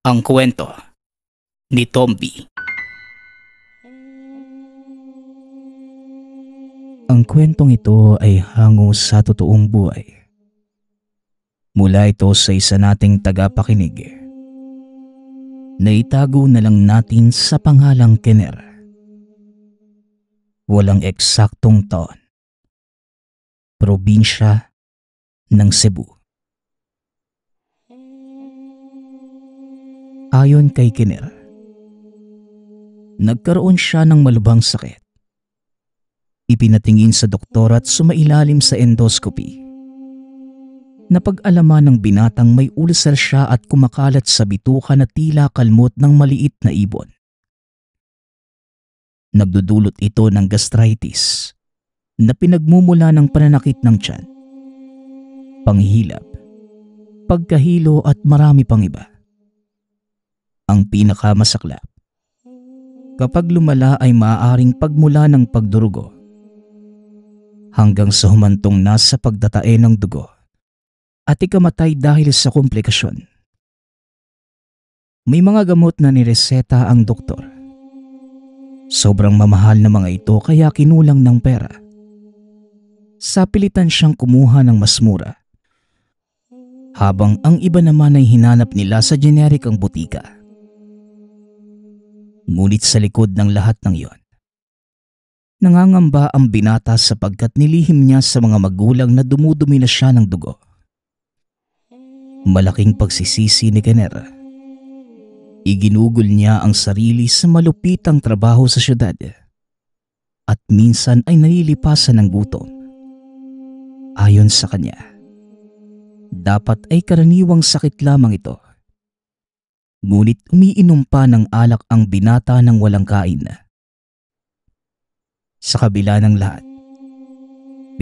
Ang kwento ni Tomby. Ang kwentong ito ay hango sa totoong buhay. Mula ito sa isa nating tagapakinig. Naitago na lang natin sa pangalang Kiner. Walang eksaktong taon. Probinsya ng Cebu. Ayon kay Kiner, nagkaroon siya ng malubhang sakit. Ipinatingin sa doktor at sumailalim sa endoscopy. Napag-alaman ng binatang may ulcer siya at kumakalat sa bituka na tila kalmot ng maliit na ibon. Nagdudulot ito ng gastritis na pinagmumula ng pananakit ng tiyan, panghihilab, pagkahilo at marami pang iba. Ang pinakamasaklap, kapag lumala ay maaaring pagmula ng pagdurugo hanggang sa humantong na sa pagdatae ng dugo at ikamatay dahil sa komplikasyon. May mga gamot na nireseta ang doktor. Sobrang mamahal na mga ito kaya kinulang ng pera. Sapilitan siyang kumuha ng mas mura, habang ang iba naman ay hinanap nila sa generikang butika. Ngunit sa likod ng lahat ng iyon, nangangamba ang binata sapagkat nilihim niya sa mga magulang na dumudumi na siya ng dugo. Malaking pagsisisi ni Kiner. Iginugol niya ang sarili sa malupitang trabaho sa syudad at minsan ay nalilipasan ng gutom. Ayon sa kanya, dapat ay karaniwang sakit lamang ito. Ngunit umiinom pa ng alak ang binata ng walang kain. Sa kabila ng lahat,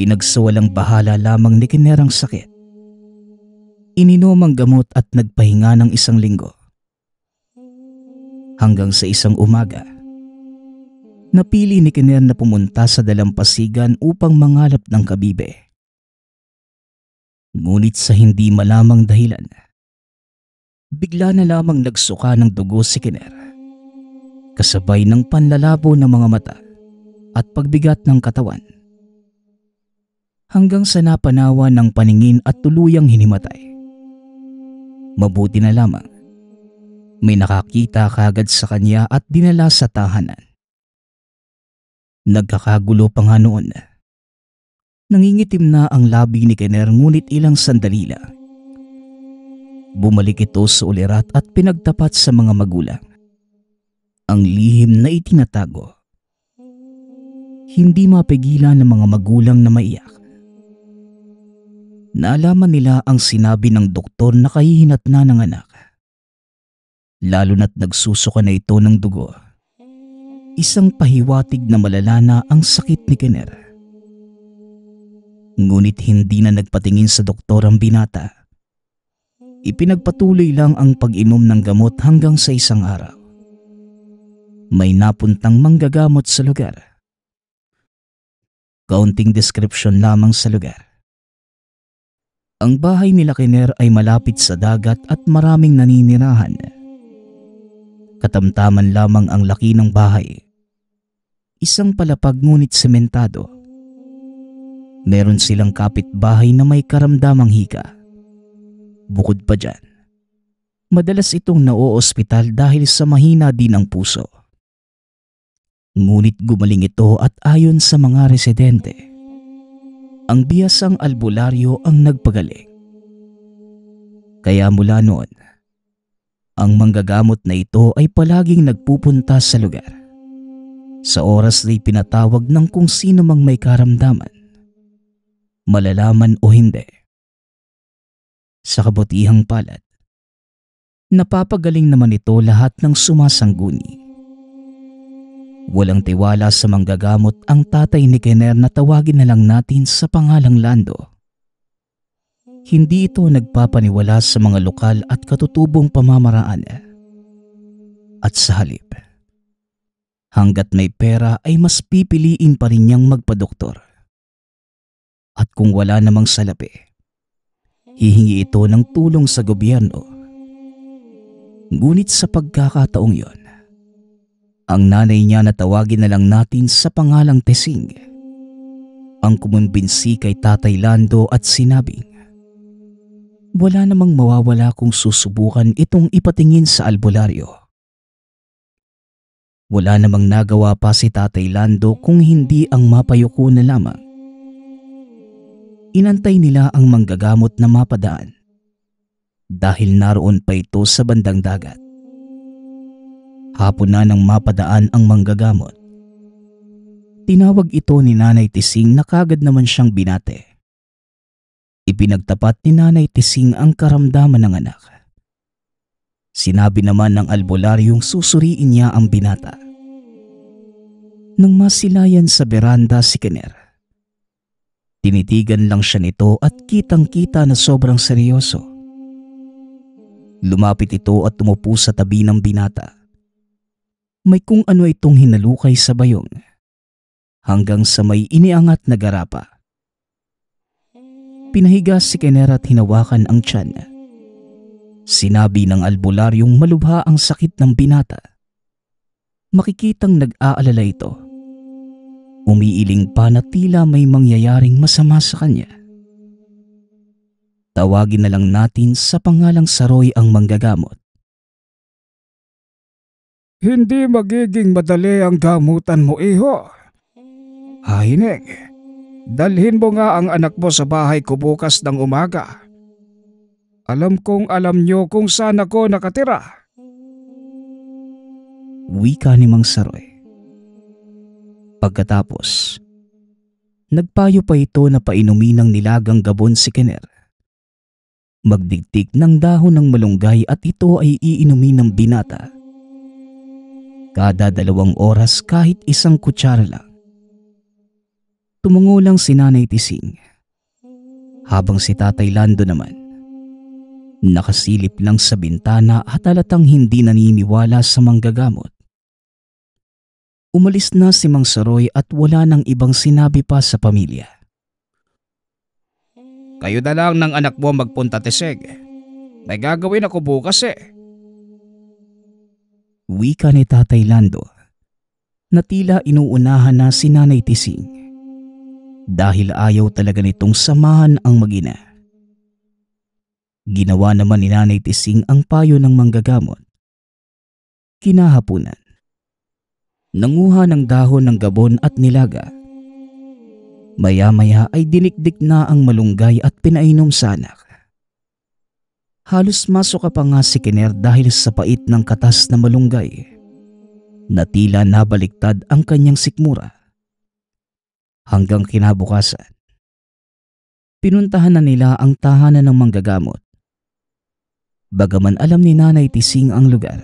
pinagsawalang bahala lamang ni Kiner ang sakit. Ininom ang gamot at nagpahinga ng 1 linggo. Hanggang sa isang umaga, napili ni Kiner na pumunta sa dalampasigan upang mangalap ng kabibe. Ngunit sa hindi malamang dahilan, bigla na lamang nagsuka ng dugo si Kiner, kasabay ng panlalabo ng mga mata at pagbigat ng katawan. Hanggang sa napanawa ng paningin at tuluyang hinimatay. Mabuti na lamang, may nakakita kagad sa kanya at dinala sa tahanan. Nagkakagulo pa nga noon. Nangingitim na ang labi ni Kiner ngunit ilang sandali lang. Bumalik ito sa ulirat at pinagtapat sa mga magulang. Ang lihim na itinatago. Hindi mapigilan ng mga magulang na maiyak. Naalaman nila ang sinabi ng doktor na kahihinat na ng anak. Lalo na't nagsusuka na ito ng dugo. Isang pahiwatig na malala na ang sakit ni Kiner. Ngunit hindi na nagpatingin sa doktor ang binata. Ipinagpatuloy lang ang pag-inom ng gamot hanggang sa isang araw. May napuntang manggagamot sa lugar. Kaunting description lamang sa lugar. Ang bahay nila Kiner ay malapit sa dagat at maraming naninirahan. Katamtaman lamang ang laki ng bahay. Isang palapag ngunit sementado. Meron silang kapitbahay na may karamdamang hika. Bukod pa dyan, madalas itong naoospital dahil sa mahina din ang puso. Ngunit gumaling ito at ayon sa mga residente, ang biyasang albularyo ang nagpagaling. Kaya mula noon, ang manggagamot na ito ay palaging nagpupunta sa lugar. Sa oras na pinatawag ng kung sino mang may karamdaman, malalaman o hindi. Sa kabutihang palad, napapagaling naman ito lahat ng sumasangguni. Walang tiwala sa manggagamot ang tatay ni Kiner na tawagin na lang natin sa pangalang Lando. Hindi ito nagpapaniwala sa mga lokal at katutubong pamamaraan. At sa halip, hanggat may pera ay mas pipiliin pa rin niyang magpadoktor. At kung wala namang salapi, hihingi ito ng tulong sa gobyerno. Ngunit sa pagkakataong yon, ang nanay niya na tawagin na lang natin sa pangalang Tesing ang kumumbinsi kay Tatay Lando at sinabing wala namang mawawala kung susubukan itong ipatingin sa albularyo. Wala namang nagawa pa si Tatay Lando kung hindi ang mapayuko na lamang. Inantay nila ang manggagamot na mapadaan dahil naroon pa ito sa bandang dagat. Hapon na nang mapadaan ang manggagamot. Tinawag ito ni Nanay Tising na kagad naman siyang binate. Ipinagtapat ni Nanay Tising ang karamdaman ng anak. Sinabi naman ng albularyong susuriin niya ang binata. Nang masilayan sa beranda si Kiner, tinitigan lang siya nito at kitang-kita na sobrang seryoso. Lumapit ito at tumupo sa tabi ng binata. May kung ano itong hinalukay sa bayong hanggang sa may iniangat na garapa. Pinahiga si Kiner at hinawakan ang tiyan. Sinabi ng albularyong malubha ang sakit ng binata. Makikitang nag-aalala ito. Umiiling pa na tila may mangyayaring masama sa kanya. Tawagin na lang natin sa pangalang Saroy ang manggagamot. Hindi magiging madali ang gamutan mo, iho. Hining, dalhin mo nga ang anak mo sa bahay ko bukas ng umaga. Alam kong alam nyo kung saan ako nakatira. Wika ni Mang Saroy. Pagkatapos, nagpayo pa ito na painumin ng nilagang gabon si Kiner. Magdiktik ng dahon ng malunggay at ito ay iinumin ng binata. Kada 2 oras kahit 1 kutsara lang. Tumungo lang si Nanay Tising. Habang si Tatay Lando naman, nakasilip lang sa bintana at halatang hindi naniniwala sa manggagamot. Umalis na si Mang Saroy at wala nang ibang sinabi pa sa pamilya. Kayo na lang ng anak mo magpunta, Teseg. May gagawin ako bukas eh. Wika ni Tatay Lando na tila inuunahan na si Nanay Tising dahil ayaw talaga nitong samahan ang mag-ina. Ginawa naman ni Nanay Tising ang payo ng manggagamot. Kinahapunan, nanguha ng dahon ng gabon at nilaga. Maya-maya ay dinikdik na ang malunggay at pinainom sa anak. Halos masuka pa nga si Kiner dahil sa pait ng katas na malunggay na tila nabaliktad ang kanyang sikmura. Hanggang kinabukasan, pinuntahan na nila ang tahanan ng manggagamot. Bagaman alam ni Nanay Tising ang lugar,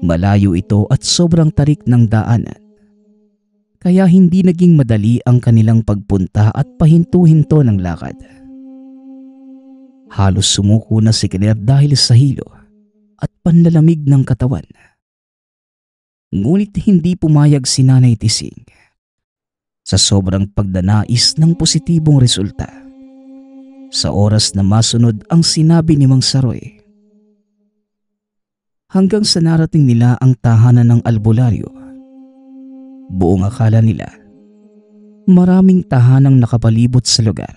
malayo ito at sobrang tarik ng daanan. Kaya hindi naging madali ang kanilang pagpunta at pahinto-hinto ng lakad. Halos sumuko na si Kiner dahil sa hilo at panlalamig ng katawan. Ngunit hindi pumayag si Nanay Tising sa sobrang pagdanais ng positibong resulta. Sa oras na masunod ang sinabi ni Mang Saroy. Hanggang sa narating nila ang tahanan ng albularyo, buong akala nila maraming tahanang nakapalibot sa lugar.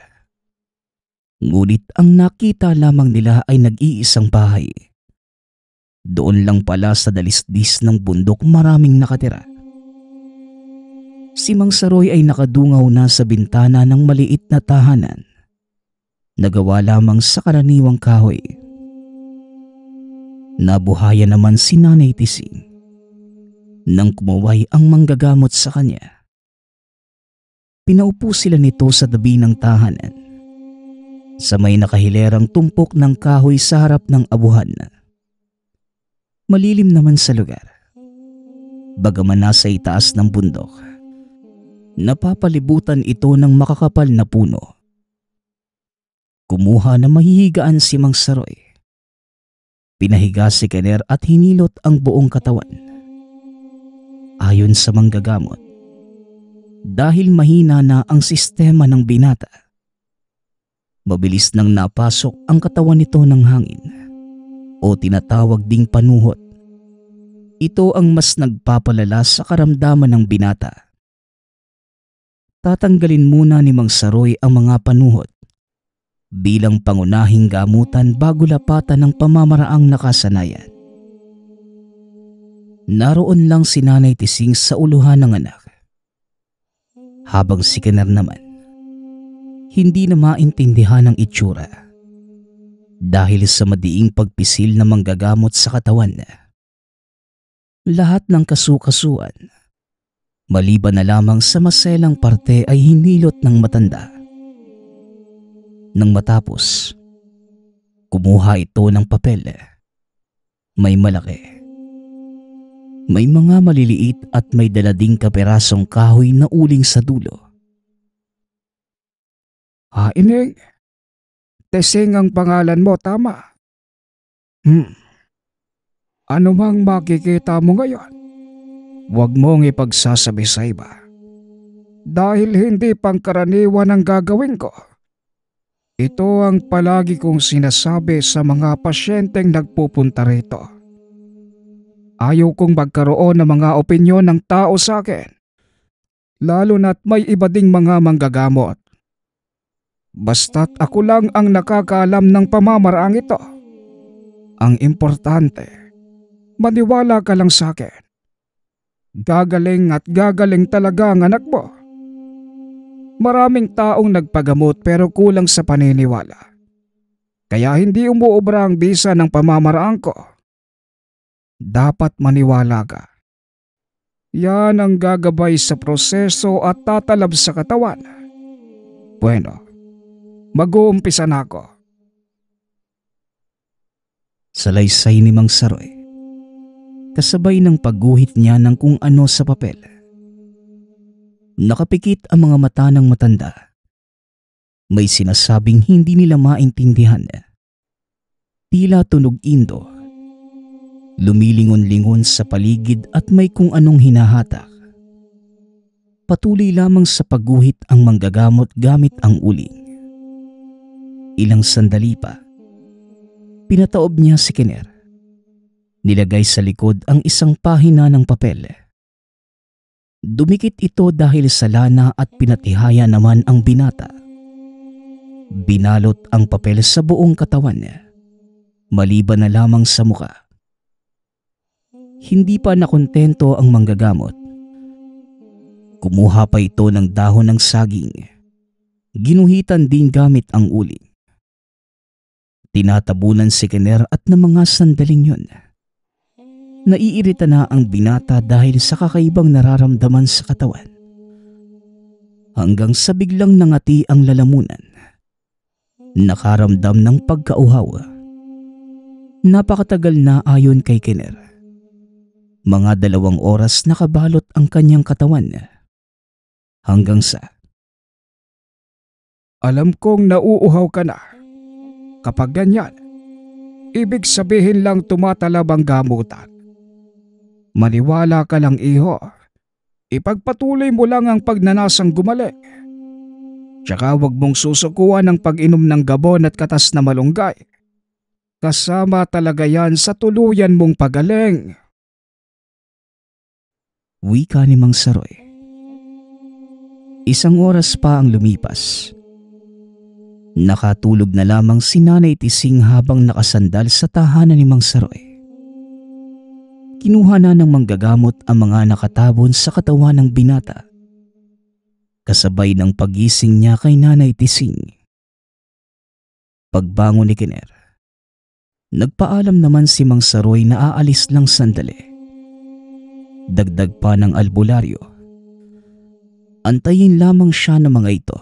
Ngunit ang nakita lamang nila ay nag-iisang bahay. Doon lang pala sa dalisdis ng bundok maraming nakatira. Si Mang Saroy ay nakadungaw na sa bintana ng maliit na tahanan. Nagawa lamang sa karaniwang kahoy. Nabuhayan naman si Nanay Tising nang kumaway ang manggagamot sa kanya. Pinaupo sila nito sa tabi ng tahanan, sa may nakahilerang tumpok ng kahoy sa harap ng abuhan. Malilim naman sa lugar. Bagaman nasa itaas ng bundok, napapalibutan ito ng makakapal na puno. Kumuha na mahihigaan si Mang Saroy. Pinahiga si Kiner at hinilot ang buong katawan. Ayon sa manggagamot, dahil mahina na ang sistema ng binata, mabilis nang napasok ang katawan nito ng hangin. o tinatawag ding panuhot. Ito ang mas nagpapalala sa karamdaman ng binata. Tatanggalin muna ni Mang Saroy ang mga panuhot bilang pangunahing gamutan bago lapatan ng pamamaraang nakasanayan. Naroon lang si Nanay Tising sa uluhan ng anak, habang si Kiner naman hindi na maintindihan ang itsura dahil sa madiing pagpisil na manggagamot sa katawan. Lahat ng kasukasuan, maliban na lamang sa maselang parte, ay hinilot ng matanda. Nang matapos, kumuha ito ng papel. May malaki, may mga maliliit at may dalading kaperasong kahoy na uling sa dulo. Ining, Tesing ang pangalan mo, tama? Ano mang makikita mo ngayon, huwag mong ipagsasabi sa iba. Dahil hindi pangkaraniwan ang gagawin ko. Ito ang palagi kong sinasabi sa mga pasyenteng nagpupunta rito. Ayaw kong magkaroon ng mga opinyon ng tao sa akin, lalo na't may iba ding mga manggagamot. Basta't ako lang ang nakakaalam ng pamamaraang ito. Ang importante, maniwala ka lang sa akin. Gagaling at gagaling talaga ang anak mo. Maraming taong nagpagamot pero kulang sa paniniwala. Kaya hindi umuobra ang bisa ng pamamaraan ko. Dapat maniwala ka. Yan ang gagabay sa proseso at tatalab sa katawan. Bueno, mag-uumpisa na ako. Salaysay ni Mang Saroy, kasabay ng pagguhit niya ng kung ano sa papel. Nakapikit ang mga mata ng matanda. May sinasabing hindi nila maintindihan. Tila tunog Indo. Lumilingon-lingon sa paligid at may kung anong hinahatak. Patuloy lamang sa pagguhit ang manggagamot gamit ang uling. Ilang sandali pa, pinataob niya si Kiner. Nilagay sa likod ang isang pahina ng papel. Dumikit ito dahil sa lana at pinatihaya naman ang binata. Binalot ang papel sa buong katawan niya, maliban na lamang sa muka. Hindi pa nakontento ang manggagamot. Kumuha pa ito ng dahon ng saging. Ginuhitan din gamit ang uling. Tinatabunan si Kiner at ng mga sandaling yun. Naiirita na ang binata dahil sa kakaibang nararamdaman sa katawan. Hanggang sa biglang nangati ang lalamunan. Nakaramdam ng pagkauhaw. Napakatagal na ayon kay Kiner. Mga 2 oras nakabalot ang kanyang katawan. Hanggang sa, alam kong nauuhaw ka na. Kapag ganyan, ibig sabihin lang tumatalab ang gamutan. Maniwala ka lang, iho. Ipagpatuloy mo lang ang pagnanasang gumaling. Tsaka huwag mong susukuan ang pag-inom ng gabon at katas na malunggay. Kasama talaga yan sa tuluyan mong pagaling. wika ni Mang Saroy. 1 oras pa ang lumipas. Nakatulog na lamang si Nanay Tising habang nakasandal sa tahanan ni Mang Saroy. Kinuha na ng manggagamot ang mga nakatabon sa katawan ng binata. Kasabay ng pagising niya kay Nanay Tising. Pagbangon ni Kiner, nagpaalam naman si Mang Saroy na aalis lang sandali. Dagdag pa ng albularyo. Antayin lamang siya ng mga ito.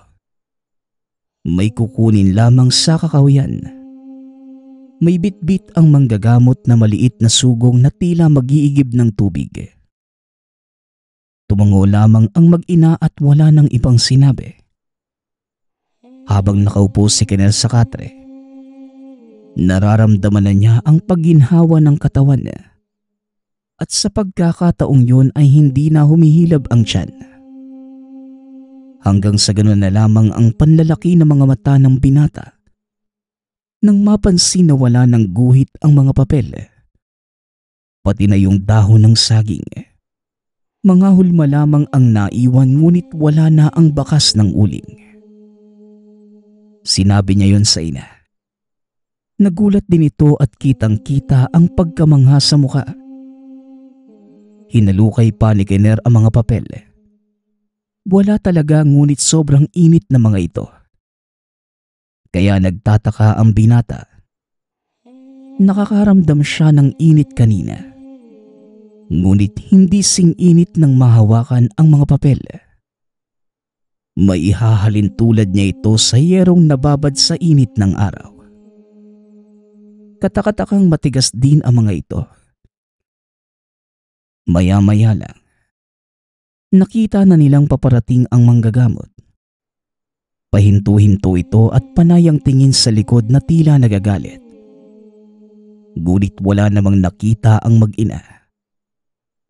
May kukunin lamang sa kakawian. May bitbit ang manggagamot na maliit na sugong na tila mag-iigib ng tubig. Tumango lamang ang mag-ina at wala nang ibang sinabi. Habang nakaupo si Kiner sa katre, nararamdaman na niya ang pagginhawa ng katawan niya. At sa pagkakataong yun ay hindi na humihilab ang tiyan. Hanggang sa ganoon na lamang ang panlalaki ng mga mata ng binata Nang mapansin na wala ng guhit ang mga papel, pati na yung dahon ng saging, mga hulma lamang ang naiwan ngunit wala na ang bakas ng uling. Sinabi niya yon sa ina. Nagulat din ito at kitang-kita ang pagkamangha sa muka. Hinalukay pa ni Kiner ang mga papel. Wala talaga ngunit sobrang init na mga ito. Kaya nagtataka ang binata. Nakakaramdam siya ng init kanina. Ngunit hindi sing-init nang mahawakan ang mga papel. May ihahalin tulad niya ito sa yerong nababad sa init ng araw. Katakatakang matigas din ang mga ito. Maya-maya lang, nakita na nilang paparating ang manggagamot. Pahinto-hinto ito at panayang tingin sa likod na tila nagagalit. Ngunit wala namang nakita ang mag-ina.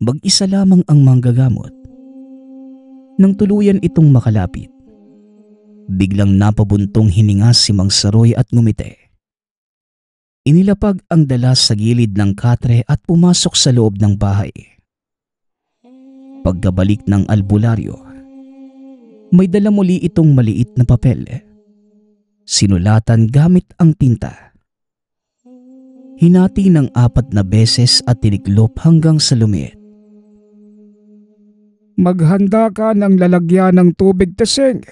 Mag-isa lamang ang manggagamot. Nang tuluyan itong makalapit, biglang napabuntong hininga si Mang Saroy at ngumiti. Inilapag ang dala sa gilid ng katre at pumasok sa loob ng bahay. Pagkabalik ng albularyo, may dala muli itong maliit na papel. Sinulatan gamit ang tinta. Hinati ng 4 na beses at tiniklop hanggang sa lumiit. Maghanda ka ng lalagyan ng tubig teseng.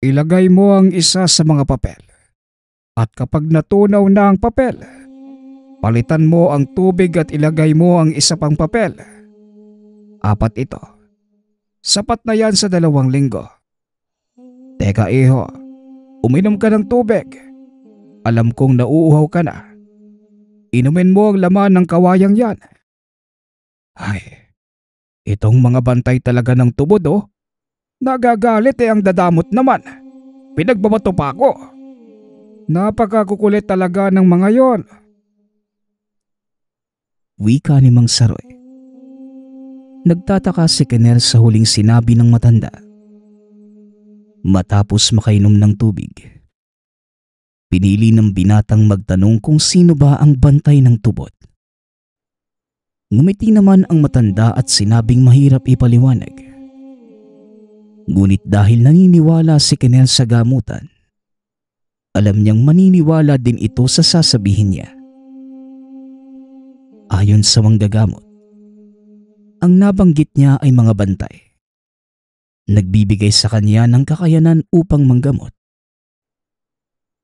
Ilagay mo ang isa sa mga papel. At kapag natunaw na ang papel, palitan mo ang tubig at ilagay mo ang isa pang papel. 4 ito. Sapat na yan sa 2 linggo. Teka iho, uminom ka ng tubig. Alam kong nauuhaw ka na. Inumin mo ang laman ng kawayang yan. Ay, itong mga bantay talaga ng tubod oh. Nagagalit ang dadamot naman. Pinagbabato pa ako. Napakakukulit talaga ng mga yon. Wika ni Mang Saroy. Nagtataka si Kiner sa huling sinabi ng matanda. Matapos makainom ng tubig, pinili ng binatang magtanong kung sino ba ang bantay ng tubod. Ngumiti naman ang matanda at sinabing mahirap ipaliwanag. Ngunit dahil naniniwala si Kiner sa gamutan, alam niyang maniniwala din ito sa sasabihin niya. Ayon sa manggagamot, ang nabanggit niya ay mga bantay. Nagbibigay sa kanya ng kakayanan upang manggamot.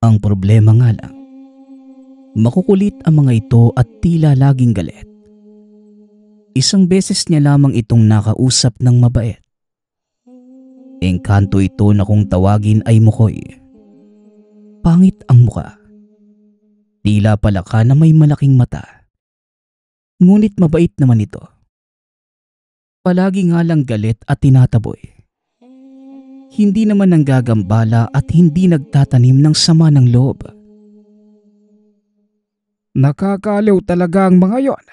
Ang problema nga lang, makukulit ang mga ito at tila laging galit. Isang beses niya lamang itong nakausap ng mabait. Engkanto ito na kung tawagin ay Mukoy. Pangit ang muka. Tila palaka na may malaking mata. Ngunit mabait naman ito. Palagi nga lang galit at tinataboy. Hindi naman nanggagambala at hindi nagtatanim ng sama ng loob. Nakakaliw talaga ang mga yon.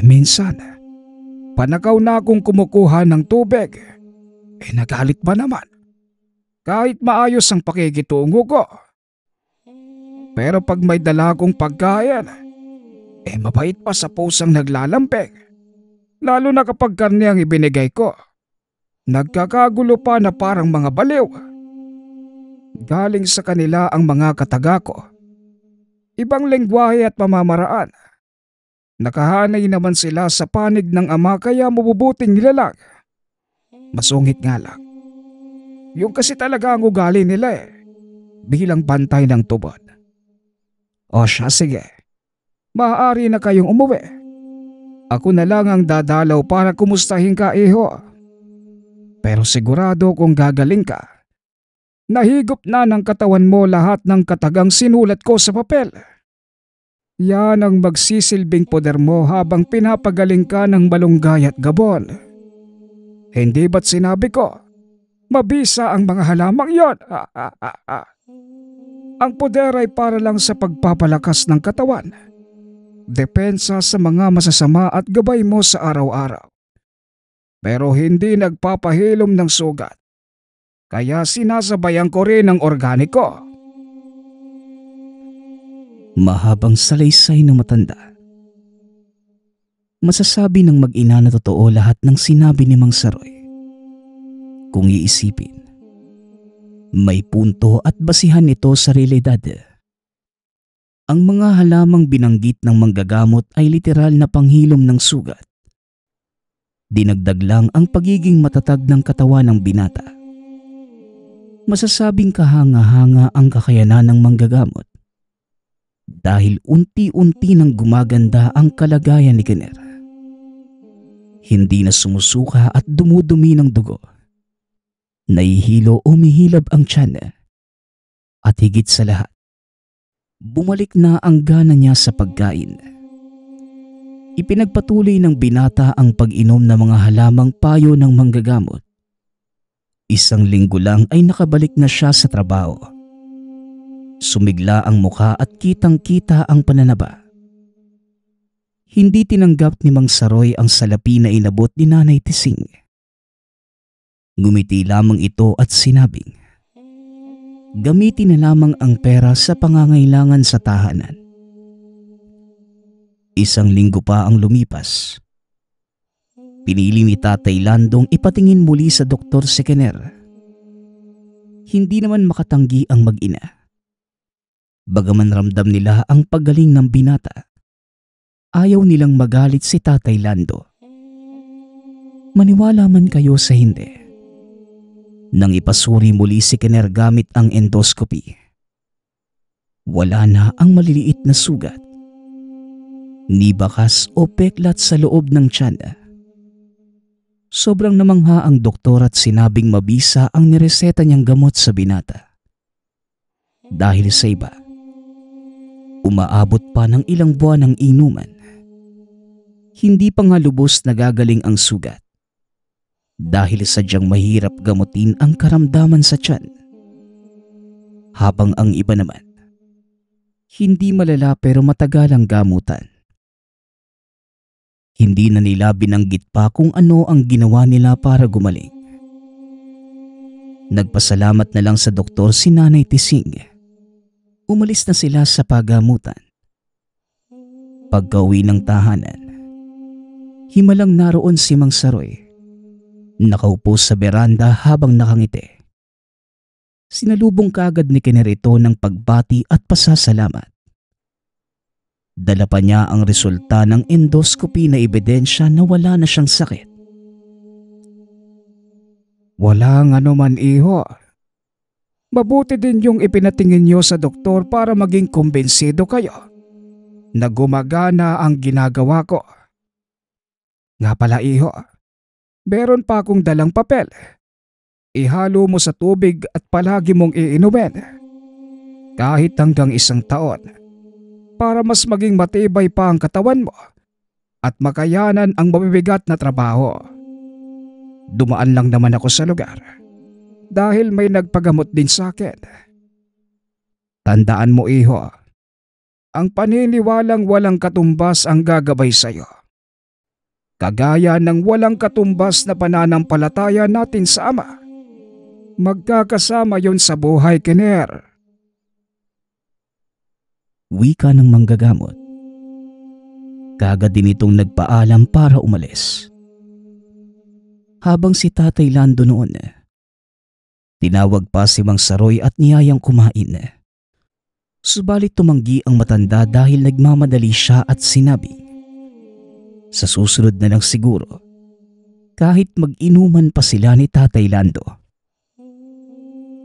Minsan, panakaw na akong kumukuha ng tubig. Nagalit ba naman? Kahit maayos ang pakikitungo ko. Pero pag may dala akong pagkain, mabait pa sa pusang naglalamping. Lalo na kapag karne ang ibinigay ko. Nagkakagulo pa na parang mga baliw. Galing sa kanila ang mga kataga ko. Ibang lengguwahe at pamamaraan. Nakahanay naman sila sa panig ng ama kaya mabubuting nilalang. Masungit nga lang. Yung kasi talaga ang ugali nila bilang bantay ng tubod. O siya, sige. Maaari na kayong umuwi. Ako na lang ang dadalaw para kumustahin ka, iho. Pero sigurado kung gagaling ka, nahigop na ng katawan mo lahat ng katagang sinulat ko sa papel. Yan ang magsisilbing poder mo habang pinapagaling ka ng malunggay at gabon. Hindi ba't sinabi ko, mabisa ang mga halamang yon? Ang poder ay para lang sa pagpapalakas ng katawan. Depensa sa mga masasama at gabay mo sa araw-araw. Pero hindi nagpapahilom ng sugat. Kaya sinasabayan ko rin ang organiko. Mahabang salaysay ng matanda. Masasabi ng mag-ina na totoo lahat ng sinabi ni Mang Saroy. Kung iisipin, may punto at basihan ito sa realidad. Ang mga halamang binanggit ng manggagamot ay literal na panghilom ng sugat. Dinagdag lang ang pagiging matatag ng katawan ng binata. Masasabing kahanga-hanga ang kakayanan ng manggagamot dahil unti-unti nang gumaganda ang kalagayan ni Kiner. Hindi na sumusuka at dumudumi ng dugo. Nahihilo o umihilab ang tiyan at higit sa lahat, bumalik na ang gana niya sa pagkain. Ipinagpatuloy ng binata ang pag-inom ng mga halamang payo ng manggagamot. 1 linggo lang ay nakabalik na siya sa trabaho. Sumigla ang mukha at kitang-kita ang pananaba. Hindi tinanggap ni Mang Saroy ang salapi na inabot ni Nanay Tising. Ngumiti lamang ito at sinabing, gamitin na lamang ang pera sa pangangailangan sa tahanan. 1 linggo pa ang lumipas. Pinili ni Tatay Landong ipatingin muli sa doktor si Kiner. Hindi naman makatanggi ang mag-ina. Bagaman ramdam nila ang paggaling ng binata, ayaw nilang magalit si Tatay Lando. Maniwala man kayo sa hindi. Nang ipasuri muli si Kiner gamit ang endoscopy, wala na ang maliliit na sugat, ni bakas o peklat sa loob ng tiyan. Sobrang namangha ang doktor at sinabing mabisa ang nireseta niyang gamot sa binata. Dahil sa iba, umaabot pa ng ilang buwan ang inuman. Hindi pa nga lubos nagagaling ang sugat dahil sadyang mahirap gamutin ang karamdaman sa tiyan. Habang ang iba naman, hindi malala pero matagal ang gamutan. Hindi na nila binanggit pa kung ano ang ginawa nila para gumaling. Nagpasalamat na lang sa doktor si Nanay Tising. Umalis na sila sa pagamutan. Pagka-uwi ng tahanan, himalang naroon si Mang Saroy. Nakaupo sa beranda habang nakangiti. Sinalubong kaagad ni Kiner ito ng pagbati at pasasalamat. Dala pa niya ang resulta ng endoscopy na ebidensya na wala na siyang sakit. Walang anuman, iho. Mabuti din yung ipinatingin niyo sa doktor para maging kumbensido kayo na gumagana ang ginagawa ko. Nga pala, iho, meron pa akong dalang papel. Ihalo mo sa tubig at palagi mong iinumin. Kahit hanggang 1 taon. Para mas maging matibay pa ang katawan mo at makayanan ang mabibigat na trabaho. Dumaan lang naman ako sa lugar dahil may nagpagamot din sa akin. Tandaan mo, iho, ang paniniwalang walang katumbas ang gagabay sa'yo. Kagaya ng walang katumbas na pananampalataya natin sa Ama. Magkakasama yon sa buhay, Kiner. Wika ng manggagamot. Kaagad din itong nagpaalam para umalis. Habang si Tatay Lando noon, tinawag pa si Mang Saroy at niyayang kumain. Subalit tumanggi ang matanda dahil nagmamadali siya at sinabi, sa susunod na lang siguro, kahit mag-inuman pa sila ni Tatay Lando.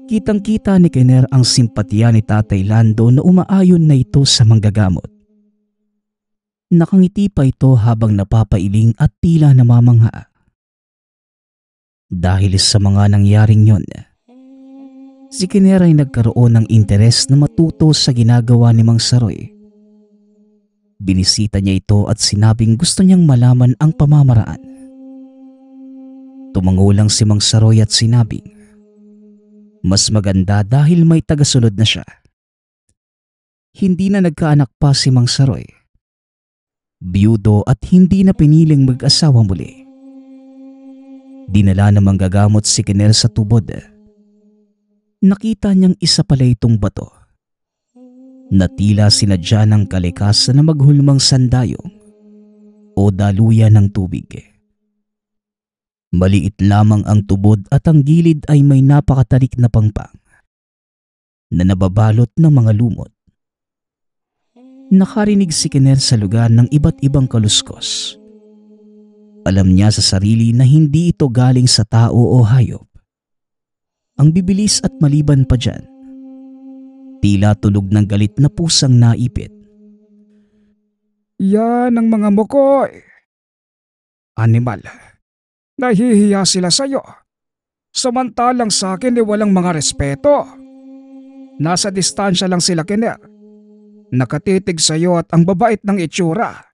Kitang-kita ni Kiner ang simpatya ni Tatay Lando na umaayon na ito sa manggagamot. Nakangiti pa ito habang napapailing at tila namamangha. Dahil sa mga nangyaring yon, si Kiner ay nagkaroon ng interes na matuto sa ginagawa ni Mang Saroy. Binisita niya ito at sinabing gusto niyang malaman ang pamamaraan. Tumango lang si Mang Saroy at sinabing, mas maganda dahil may tagasunod na siya. Hindi na nagkaanak pa si Mang Saroy. Biyudo at hindi na piniling mag-asawa muli. Dinala ng manggagamot si Kiner sa tubod. Nakita niyang isa pala itong bato. na tila sinadya ng kalikasan na maghulmang sandayong o daluyan ng tubig. Maliit lamang ang tubod at ang gilid ay may napakatarik na pangpang na nababalot ng mga lumot. Nakarinig si Kiner sa lugar ng iba't ibang kaluskos. Alam niya sa sarili na hindi ito galing sa tao o hayop. Ang bibilis at maliban pa dyan, tila tulog ng galit na pusang naipit. Yan ang mga mukoy. Animal, nahihiya sila sa'yo. Samantalang sa akin ay walang mga respeto. Nasa distansya lang sila, Kiner. Nakatitig sa'yo at ang babait ng itsura.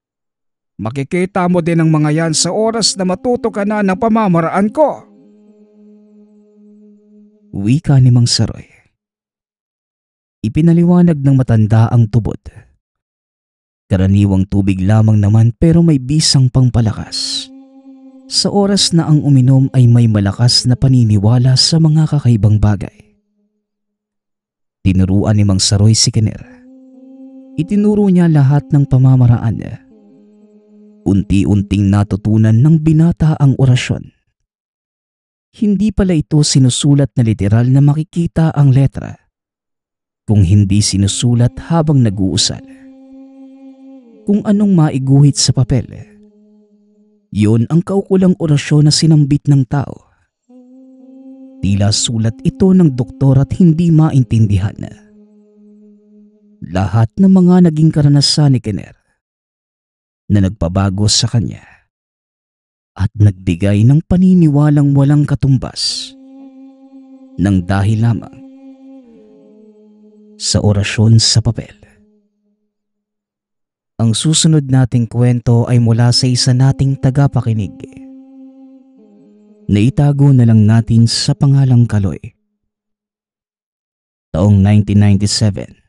Makikita mo din ang mga yan sa oras na matuto ka na ng pamamaraan ko. Wika ni Mang Saroy. Ipinaliwanag ng matanda ang tubod. Karaniwang tubig lamang naman pero may bisang pangpalakas. Sa oras na ang uminom ay may malakas na paniniwala sa mga kakaibang bagay. Tinuruan ni Mang Saroy si Kiner. Itinuro niya lahat ng pamamaraan niya. Unti-unting natutunan ng binata ang orasyon. Hindi pala ito sinusulat na literal na makikita ang letra, kung hindi sinusulat habang nag-uusal. Kung anong maiguhit sa papel, yun ang kaukulang orasyon na sinambit ng tao. Tila sulat ito ng doktor at hindi maintindihan. Lahat ng mga naging karanasan ni Kiner na nagpabago sa kanya at nagbigay ng paniniwalang walang katumbas nang dahil lamang sa orasyon sa papel. Ang susunod nating kwento ay mula sa isa nating tagapakinig. Naitago na lang natin sa pangalang Kaloy. Taong 1997.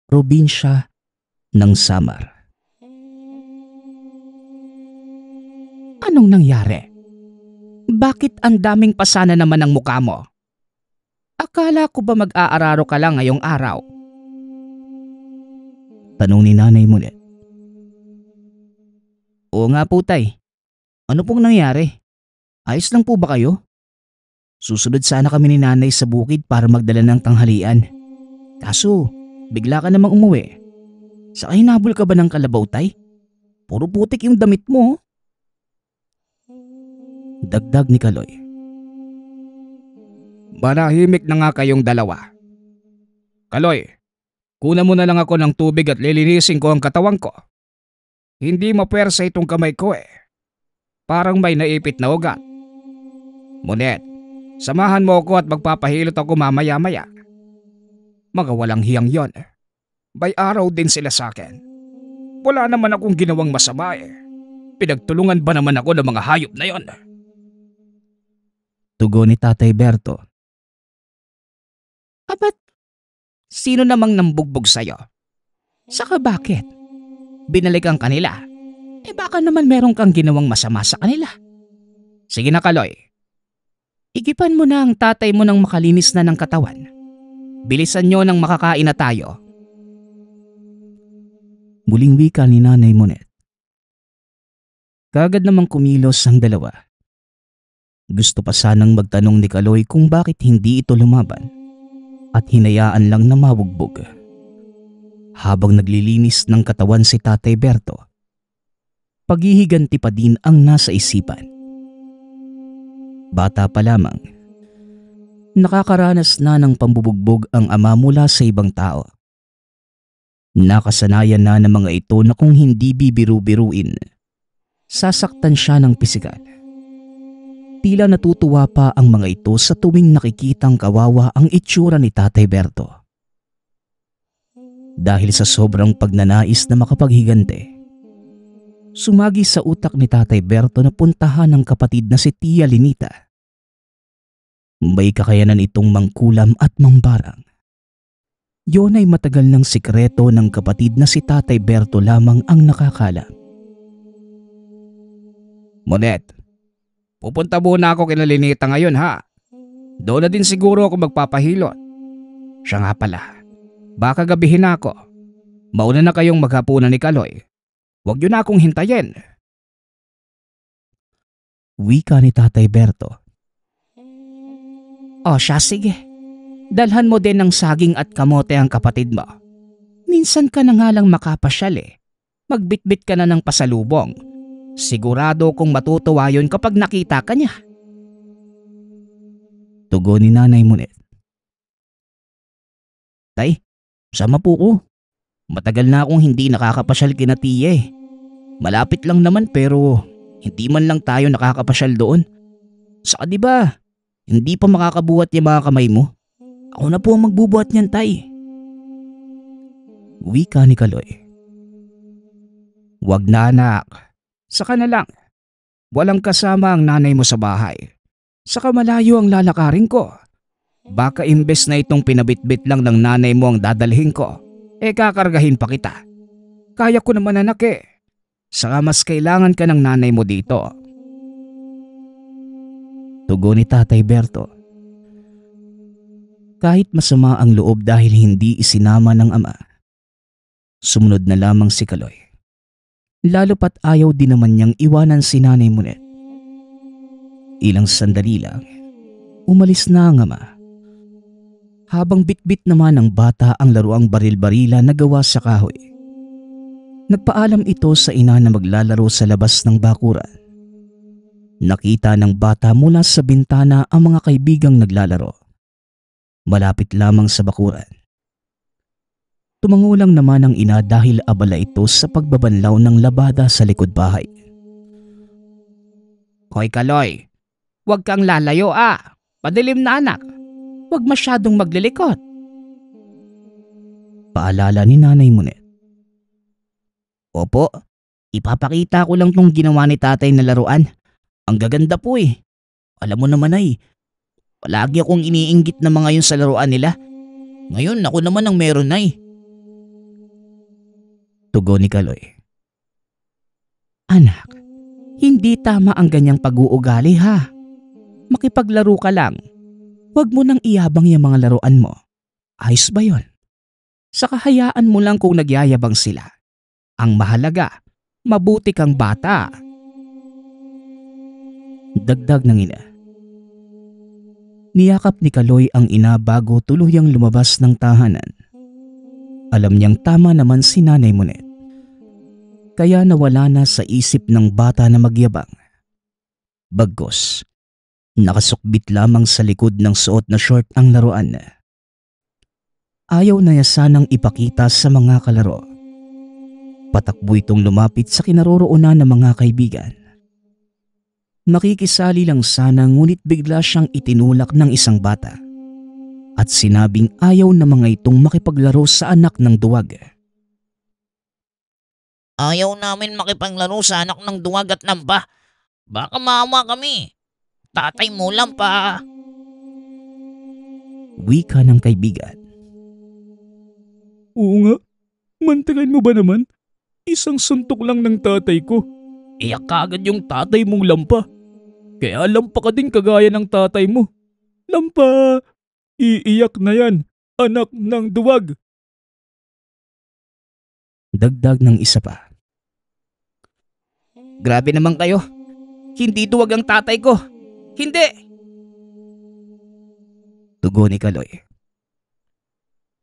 Probinsya ng Samar. Anong nangyari? Bakit ang daming pasana naman ang mukha mo? Akala ko ba mag-aararo ka lang ngayong araw? Tanong ni Nanay Mulet. Oo nga po, tay. Ano pong nangyari? Ayos lang po ba kayo? Susunod sana kami ni Nanay sa bukid para magdala ng tanghalian. Kaso, bigla ka namang umuwi. Sa hinabol ka ba ng kalabaw, tay? Puro putik yung damit mo. Dagdag ni Kaloy. Manahimik na nga kayong dalawa. Kaloy, kunan mo na lang ako ng tubig at lilinisin ko ang katawan ko. Hindi mapersa itong kamay ko eh. Parang may naipit na ugat. Munet, samahan mo ako at magpapahilot ako mamaya-maya. Mga walang hiyang yon. May araw din sila sa akin. Wala naman akong ginawang masama eh. Pinagtulungan ba naman ako ng mga hayop na yon? Tugon ni Tatay Berto. Abat, sino namang nambugbog sa'yo? Saka bakit? Binalikan kanila. Baka naman meron kang ginawang masama sa kanila. Sige na, Kaloy. Igipan mo na ang tatay mo ng makalinis na ng katawan. Bilisan nyo nang makakain na tayo. Muling wika ni Nanay Monet. Kagad namang kumilos ang dalawa. Gusto pa sanang magtanong ni Kaloy kung bakit hindi ito lumaban at hinayaan lang na mabugbog. Habang naglilinis ng katawan si Tatay Berto, paghihiganti pa din ang nasa isipan. Bata pa lamang, nakakaranas na ng pambubugbog ang ama mula sa ibang tao. Nakasanayan na ng mga ito na kung hindi bibiru-biruin, sasaktan siya ng pisikal. Tila natutuwa pa ang mga ito sa tuwing nakikitang kawawa ang itsura ni Tatay Berto. Dahil sa sobrang pagnanais na makapaghigante, sumagi sa utak ni Tatay Berto na puntahan ng kapatid na si Tia Linita. May kakayanan itong mangkulam at mambarang. Yon ay matagal ng sikreto ng kapatid na si Tatay Berto lamang ang nakakaalam. Monet, pupunta muna ako kina Linita ngayon ha. Doon na din siguro ako magpapahilot. Siya nga pala, Baka gabihin na ako. Mauna na kayong maghapunan ni Kaloy. Huwag niyo na akong hintayin. Wika ni Tatay Berto. O siya, sige. Dalhan mo din ng saging at kamote ang kapatid mo. Minsan ka na nga lang makapasyal eh. Magbitbit ka na ng pasalubong. Sigurado kong matutuwa yun kapag nakita ka niya. Tugon ni Nanay Munet. Tay, sama po ko. Matagal na akong hindi nakakapasyal kina Tiya eh. Malapit lang naman pero hindi man lang tayo nakakapasyal doon. Saka di ba, hindi pa makakabuhat yung mga kamay mo. Ako na po ang magbubuhat niyan, Tay. Wika ni Kaloy. Wag na, anak. Saka na lang. Walang kasama ang nanay mo sa bahay. Saka malayo ang lalakarin ko. Baka imbes na itong pinabitbit lang ng nanay mo ang dadalhin ko, kakargahin pa kita. Kaya ko naman, anak eh. Saka mas kailangan ka ng nanay mo dito. Tugon ni Tatay Berto. Kahit masama ang loob dahil hindi isinama ng ama, sumunod na lamang si Kaloy. Lalo pat ayaw din naman niyang iwanan si Nanay Munet. Ilang sandali lang, umalis na ang ama. Habang bitbit naman ng bata ang laruang baril-barila na gawa sa kahoy. Nagpaalam ito sa ina na maglalaro sa labas ng bakuran. Nakita ng bata mula sa bintana ang mga kaibigang naglalaro. Malapit lamang sa bakuran. Tumango lang naman ang ina dahil abala ito sa pagbabanlaw ng labada sa likod bahay. Hoy Kaloy, huwag kang lalayo ah. Padilim na anak. Huwag masyadong maglilikot. Paalala ni Nanay Munet. Opo, ipapakita ko lang tong ginawa ni tatay na laruan. Ang gaganda po eh. Alam mo naman ay, palagi akong iniinggit na mga yun sa laruan nila. Ngayon ako naman ang meron ay. Tugon ni Kaloy. Anak, hindi tama ang ganyang pag-uugali ha. Makipaglaro ka lang. Huwag mo nang iyabang yung mga laruan mo. Ayos ba yun? Saka hayaan mo lang kung nagyayabang sila. Ang mahalaga, mabuti kang bata. Dagdag ng ina. Niyakap ni Kaloy ang ina bago tuluyang lumabas ng tahanan. Alam niyang tama naman si Nanay Munet. Kaya nawala na sa isip ng bata na magyabang. Bagkus, nakasukbit lamang sa likod ng suot na short ang laruan. Ayaw na niya sanang ipakita sa mga kalaro. Patakbo itong lumapit sa kinaroroonan ng mga kaibigan. Makikisali lang sana ngunit bigla siyang itinulak ng isang bata at sinabing ayaw na mga itong makipaglaro sa anak ng duwag. Ayaw namin makipaglaro sa anak ng duwag at lampa. Baka maawa kami. Tatay mo lang pa. Wika ng kaibigan. Oo nga, mantagan mo ba naman? Isang suntok lang ng tatay ko. Iyak ka agad yung tatay mong lampa. Kaya lampa ka din kagaya ng tatay mo. Lampa! Iiyak na yan, anak ng duwag. Dagdag ng isa pa. Grabe naman kayo. Hindi duwag ang tatay ko. Hindi! Tugon ni Kaloy.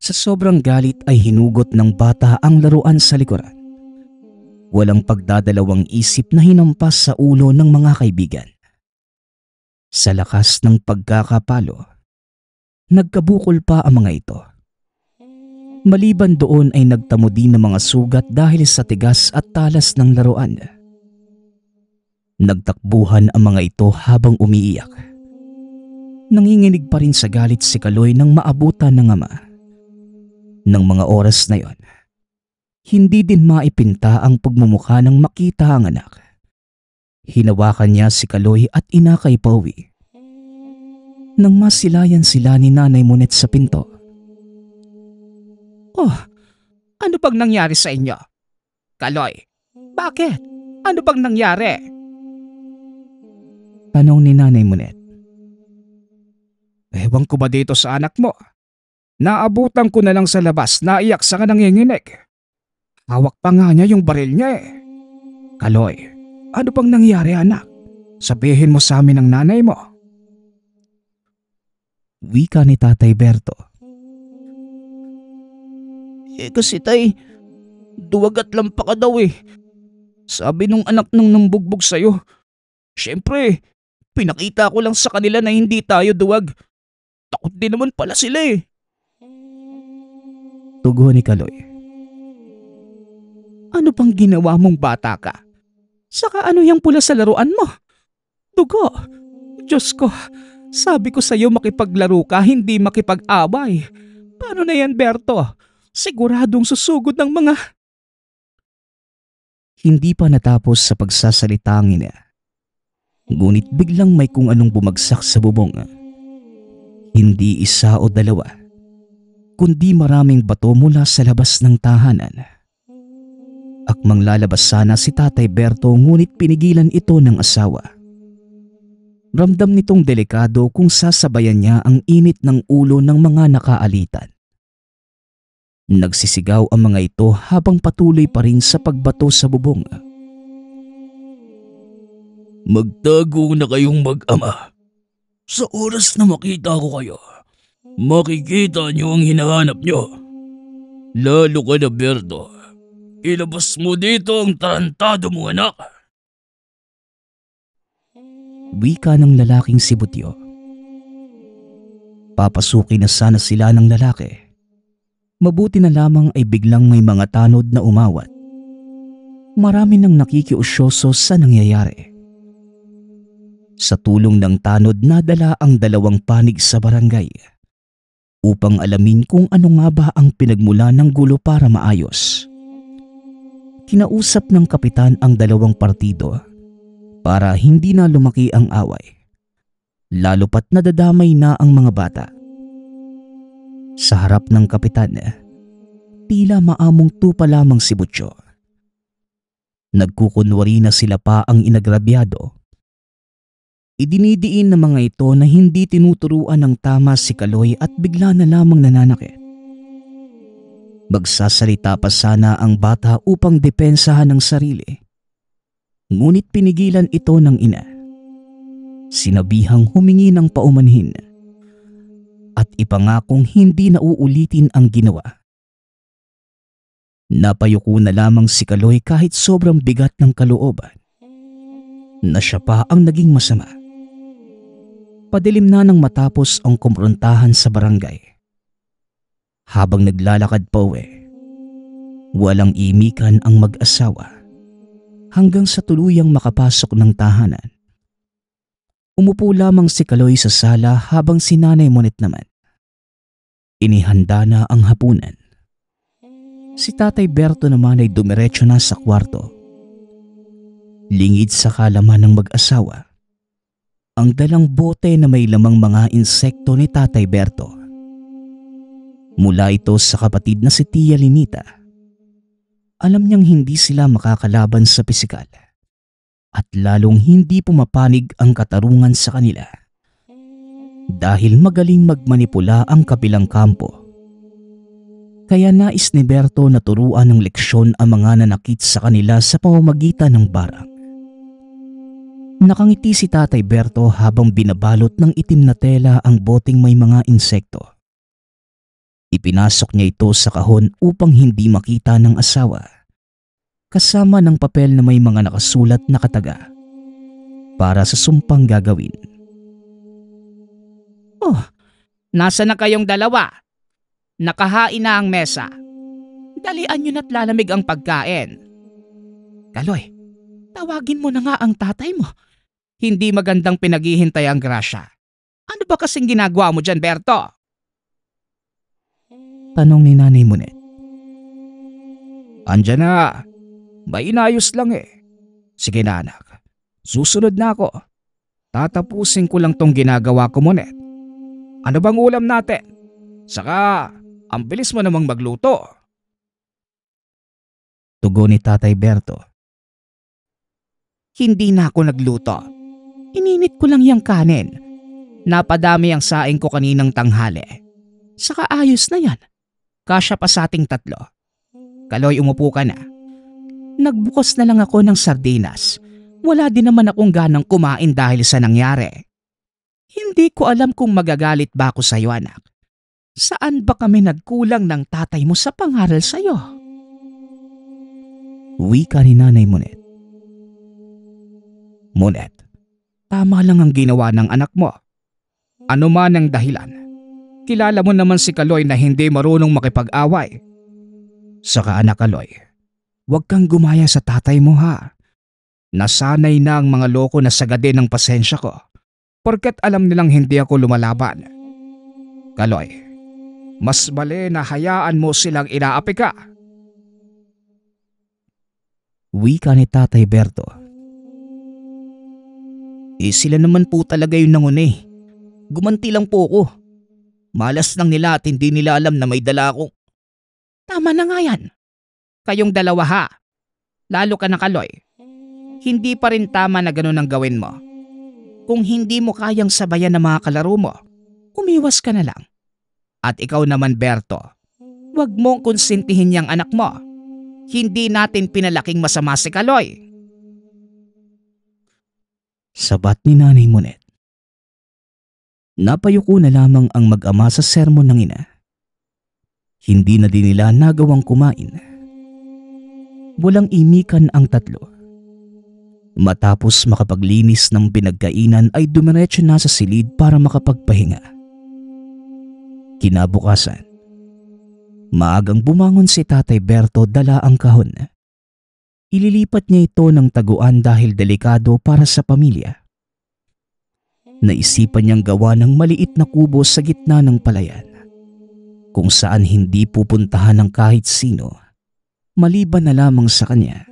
Sa sobrang galit ay hinugot ng bata ang laruan sa likuran. Walang pagdadalawang isip na hinampas sa ulo ng mga kaibigan. Sa lakas ng pagkakapalo, nagkabukol pa ang mga ito. Maliban doon ay nagtamo din ng mga sugat dahil sa tigas at talas ng laruan. Nagtakbuhan ang mga ito habang umiiyak. Nanginginig pa rin sa galit si Kaloy nang maabutan ng ama. Nang mga oras na yon, hindi din maipinta ang pagmumukha ng makita ang anak. Hinawakan niya si Kaloy at inakay pauwi. Nang masilayan sila ni Nanay Munet sa pinto. Oh, ano bang nangyari sa inyo? Kaloy, bakit? Ano bang nangyari? Tanong ni Nanay Munet. Ewan ko ba dito sa anak mo? Naabutan ko na lang sa labas na iyak sa nanginginig. Hawak pa nga niya yung baril niya eh. Kaloy, ano bang nangyari anak? Sabihin mo sa amin ng nanay mo. Wika ni Tatay Berto. Kasi tay, duwag at lampa ka daw eh. Sabi nung anak nung nambugbog sa'yo. Siyempre, pinakita ko lang sa kanila na hindi tayo duwag. Takot din naman pala sila eh. Tugon ni Kaloy. Ano bang ginawa mong bata ka? Saka ano yung pula sa laruan mo? Dugo. Diyos ko, sabi ko sa'yo makipaglaro ka, hindi makipag-away. Paano na yan, Berto? Siguradong susugod ng mga... Hindi pa natapos sa pagsasalita ang ina. Ngunit biglang may kung anong bumagsak sa bubong. Hindi isa o dalawa, kundi maraming bato mula sa labas ng tahanan. Akmang lalabas sana si Tatay Berto ngunit pinigilan ito ng asawa. Ramdam nitong delikado kung sasabayan niya ang init ng ulo ng mga nakaalitan. Nagsisigaw ang mga ito habang patuloy pa rin sa pagbato sa bubong. Magtago na kayong mag-ama. Sa oras na makita ko kayo, makikita niyo ang hinahanap niyo. Lalo ka na, Berto. Ilabas mo dito ang tarantado mo, anak. Wika ng lalaking si Butyo. Papasukin na sana sila ng lalaki. Mabuti na lamang ay biglang may mga tanod na umawat. Marami nang nakikiusyoso sa nangyayari. Sa tulong ng tanod nadala ang dalawang panig sa barangay upang alamin kung ano nga ba ang pinagmula ng gulo para maayos. Kinausap ng kapitan ang dalawang partido para hindi na lumaki ang away, lalo pat nadadamay na ang mga bata. Sa harap ng kapitan, tila maamong tupa lamang si Butyo. Nagkukunwari na sila pa ang inagrabyado. Idinidiin ng mga ito na hindi tinuturuan ng tama si Kaloy at bigla na lamang nananakit. Magsasalita pa sana ang bata upang depensahan ang sarili. Ngunit pinigilan ito ng ina. Sinabihang humingi ng paumanhin at ipangakong hindi na uulitin ang ginawa. Napayuko na lamang si Kaloy kahit sobrang bigat ng kalooban na siya pa ang naging masama. Padilim na nang matapos ang kumprontahan sa barangay. Habang naglalakad pa uwi, walang imikan ang mag-asawa hanggang sa tuluyang makapasok ng tahanan. Umupo lamang si Kaloy sa sala habang si Nanay Monet naman. Inihanda na ang hapunan. Si Tatay Berto naman ay dumiretso na sa kwarto. Lingid sa kalaman ng mag-asawa ang dalang bote na may lamang mga insekto ni Tatay Berto. Mula ito sa kapatid na si Tia Linita. Alam niyang hindi sila makakalaban sa pisikal at lalong hindi pumapanig ang katarungan sa kanila dahil magaling magmanipula ang kabilang kampo. Kaya nais ni Berto na turuan ng leksyon ang mga nanakit sa kanila sa pamamagitan ng barang. Nakangiti si Tatay Berto habang binabalot ng itim na tela ang boteng may mga insekto. Ipinasok niya ito sa kahon upang hindi makita ng asawa, kasama ng papel na may mga nakasulat na kataga para sa sumpang gagawin. Oh, nasa na kayong dalawa? Nakahain na ang mesa. Dalian nyo na't lalamig ang pagkain. Kaloy, tawagin mo na nga ang tatay mo. Hindi magandang pinaghihintay ang grasya. Ano ba kasing ginagawa mo dyan, Berto? Tanong ni Nanay Monet. Andyan na. May inayos lang eh. Sige na anak. Susunod na ako. Tatapusin ko lang tong ginagawa ko, Monet. Ano bang ulam natin? Saka, ang bilis mo namang magluto. Tugon ni Tatay Berto. Hindi na ako nagluto. Ininit ko lang yung kanin. Napadami ang saing ko kaninang tanghali. Saka ayos na yan. Kasya pa sa ating tatlo. Kaloy, umupo ka na. Nagbukas na lang ako ng sardinas. Wala din naman akong ganang kumain dahil sa nangyari. Hindi ko alam kung magagalit ba ako sa'yo, anak. Saan ba kami nagkulang ng tatay mo sa pangaral sa'yo? Wika ni Nanay Monet. Monet, tama lang ang ginawa ng anak mo. Ano man ang dahilan, kilala mo naman si Kaloy na hindi marunong makipag-away. Saka anak Kaloy, huwag kang gumaya sa tatay mo ha. Nasanay na ang mga loko na sagadin ng pasensya ko, porket alam nilang hindi ako lumalaban. Kaloy, mas mali na hayaan mo silang inaapi ka. Wika ni Tatay Berto. Sila naman po talaga yung nanguni. Gumanti lang po ako. Malas lang nila at hindi nila alam na may dala akong... Tama na nga yan. Kayong dalawa ha. Lalo ka na Kaloy. Hindi pa rin tama na ganun ang gawin mo. Kung hindi mo kayang sabayan ng mga kalaro mo, umiwas ka na lang. At ikaw naman Berto, huwag mong konsintihin niyang anak mo. Hindi natin pinalaking masama si Kaloy. Sabat ni Nanay Monet. Napayuko na lamang ang mag-ama sa sermon ng ina. Hindi na din nila nagawang kumain. Walang imikan ang tatlo. Matapos makapaglinis ng pinagkainan ay dumiretso na sa silid para makapagpahinga. Kinabukasan, maagang bumangon si Tatay Berto dala ang kahon. Ililipat niya ito ng taguan dahil delikado para sa pamilya. Naisipan niyang gawa ng maliit na kubo sa gitna ng palayan, kung saan hindi pupuntahan ng kahit sino, maliban na lamang sa kanya.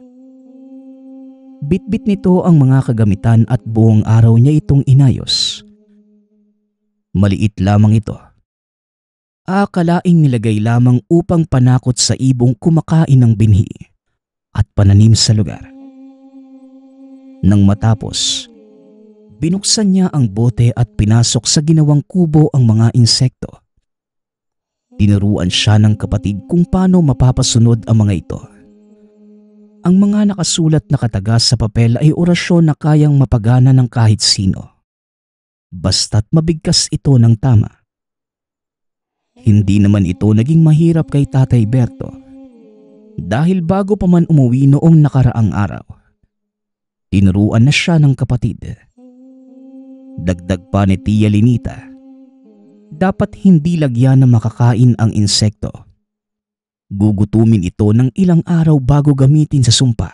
Bitbit nito ang mga kagamitan at buong araw niya itong inayos. Maliit lamang ito. Akalaing nilagay lamang upang panakot sa ibong kumakain ng binhi at pananim sa lugar. Nang matapos, binuksan niya ang bote at pinasok sa ginawang kubo ang mga insekto. Tinuruan siya ng kapatid kung paano mapapasunod ang mga ito. Ang mga nakasulat na katagas sa papel ay orasyon na kayang mapagana ng kahit sino. Basta't mabigkas ito ng tama. Hindi naman ito naging mahirap kay Tatay Berto dahil bago pa man umuwi noong nakaraang araw, tinuruan na siya ng kapatid. Dagdag pa ni Tia Linita, dapat hindi lagyan na makakain ang insekto. Gugutumin ito ng ilang araw bago gamitin sa sumpa.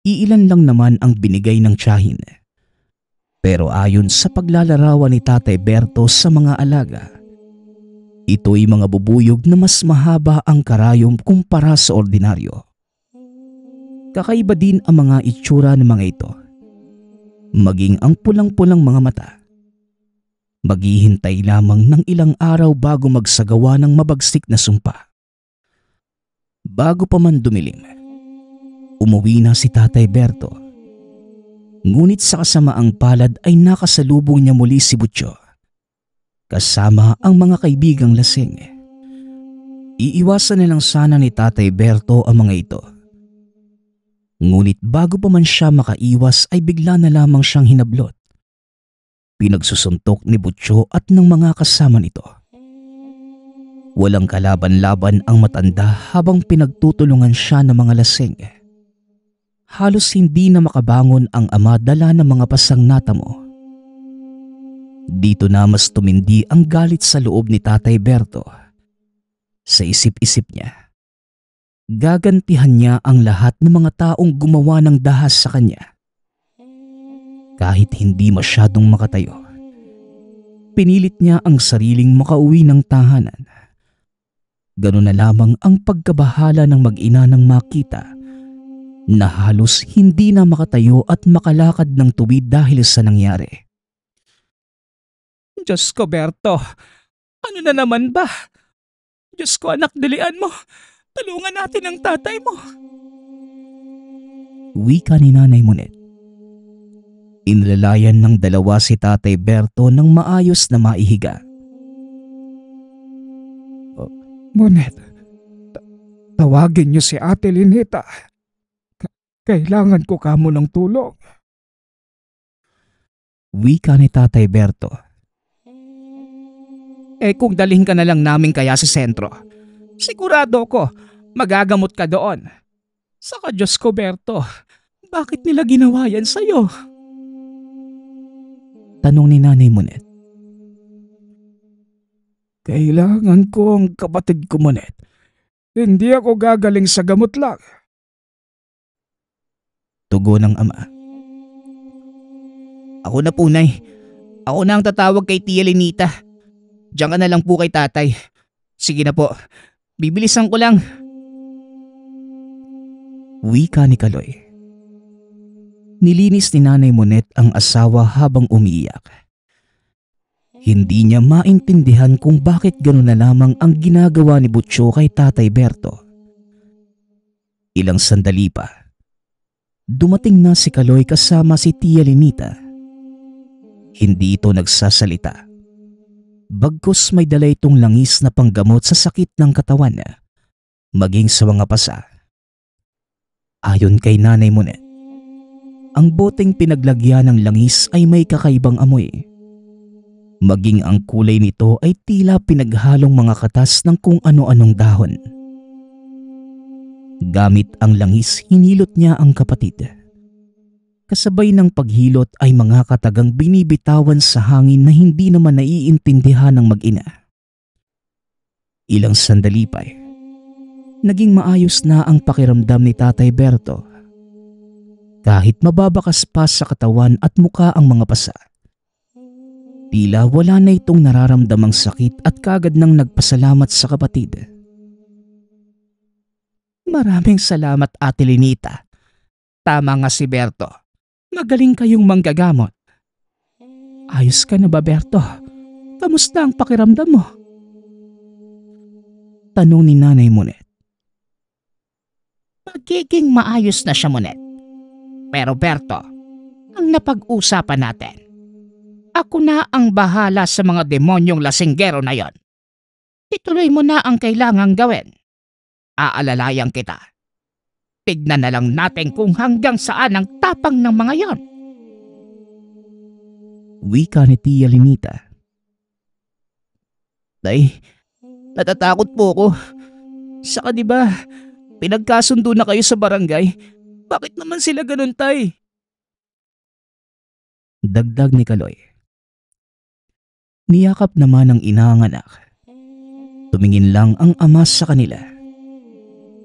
Iilan lang naman ang binigay ng tiyahin. Pero ayon sa paglalarawan ni Tatay Berto sa mga alaga, ito'y mga bubuyog na mas mahaba ang karayom kumpara sa ordinaryo. Kakaiba din ang mga itsura ng mga ito. Maging ang pulang-pulang mga mata. Maghihintay lamang ng ilang araw bago magsagawa ng mabagsik na sumpa. Bago pa man dumilim, umuwi na si Tatay Berto. Ngunit sa kasamaang palad ay nakasalubong niya muli si Butyo, kasama ang mga kaibigang lasing. Iiwasan na lang sana ni Tatay Berto ang mga ito. Ngunit bago pa man siya makaiwas ay bigla na lamang siyang hinablot. Pinagsusuntok ni Butyo at ng mga kasama nito. Walang kalaban-laban ang matanda habang pinagtutulungan siya ng mga lasing. Halos hindi na makabangon ang ama dala ng mga pasang natamo. Dito na mas tumindi ang galit sa loob ni Tatay Berto. Sa isip-isip niya, gagantihan niya ang lahat ng mga taong gumawa ng dahas sa kanya. Kahit hindi masyadong makatayo, pinilit niya ang sariling makauwi ng tahanan. Ganun na lamang ang pagkabahala ng mag-ina nang makita na halos hindi na makatayo at makalakad ng tuwid dahil sa nangyari. Diyos ko, Berto, ano na naman ba? Diyos ko, anak, dilian mo. Tulungan natin ang tatay mo. Wika ni Nanay Monet. Inilalayan ng dalawa si Tatay Berto ng maayos na maihiga. Monet, tawagin niyo si Ate Linita. Kailangan ko kamo ng tulong. Wika ni Tatay Berto. Kung dalhin ka na lang namin kaya sa sentro, sigurado ko magagamot ka doon. Saka Diyos ko, Berto, bakit nila ginawa yan sa'yo? Tanong ni Nanay Monet. Kailangan ko ang kapatid ko, Monet. Hindi ako gagaling sa gamot lang. Tugon ng ama. Ako na po, Nay. Ako na ang tatawag kay Tia Lenita. Diyan ka na lang po kay tatay. Sige na po, bibilisan ko lang. Wika ni Kaloy. Nilinis ni Nanay Monet ang asawa habang umiiyak. Hindi niya maintindihan kung bakit gano'n na lamang ang ginagawa ni Butcho kay Tatay Berto. Ilang sandali pa, dumating na si Kaloy kasama si Tia Lenita. Hindi ito nagsasalita. Bagkus may dala itong langis na panggamot sa sakit ng katawan niya, maging sa mga pasa. Ayon kay Nanay Monet, ang boteng pinaglagyan ng langis ay may kakaibang amoy. Maging ang kulay nito ay tila pinaghalong mga katas ng kung ano-anong dahon. Gamit ang langis, hinilot niya ang kapatid. Kasabay ng paghilot ay mga katagang binibitawan sa hangin na hindi naman naiintindihan ng mag-ina. Ilang sandali pa naging maayos na ang pakiramdam ni Tatay Berto. Kahit mababakas pa sa katawan at muka ang mga pasa, tila wala na itong nararamdamang sakit at kagad nang nagpasalamat sa kapatid. Maraming salamat, Ate Lenita. Tama nga si Berto. Magaling kayong manggagamot. Ayos ka na ba, Berto? Kamusta ang pakiramdam mo? Tanong ni Nanay Monet. Magiging maayos na siya, Monet. Pero Berto, ang napag-usapan natin, ako na ang bahala sa mga demonyong lasinggero na yon. Ituloy mo na ang kailangang gawin. Aalalayan kita. Tignan na lang natin kung hanggang saan ang tapang ng mga yon. Wika ni Tia Lenita. Tay, natatakot po ako. Saka di ba, pinagkasundo na kayo sa barangay. Bakit naman sila ganun, Tay? Dagdag ni Kaloy. Niyakap naman ang ina ang anak. Tumingin lang ang ama sa kanila.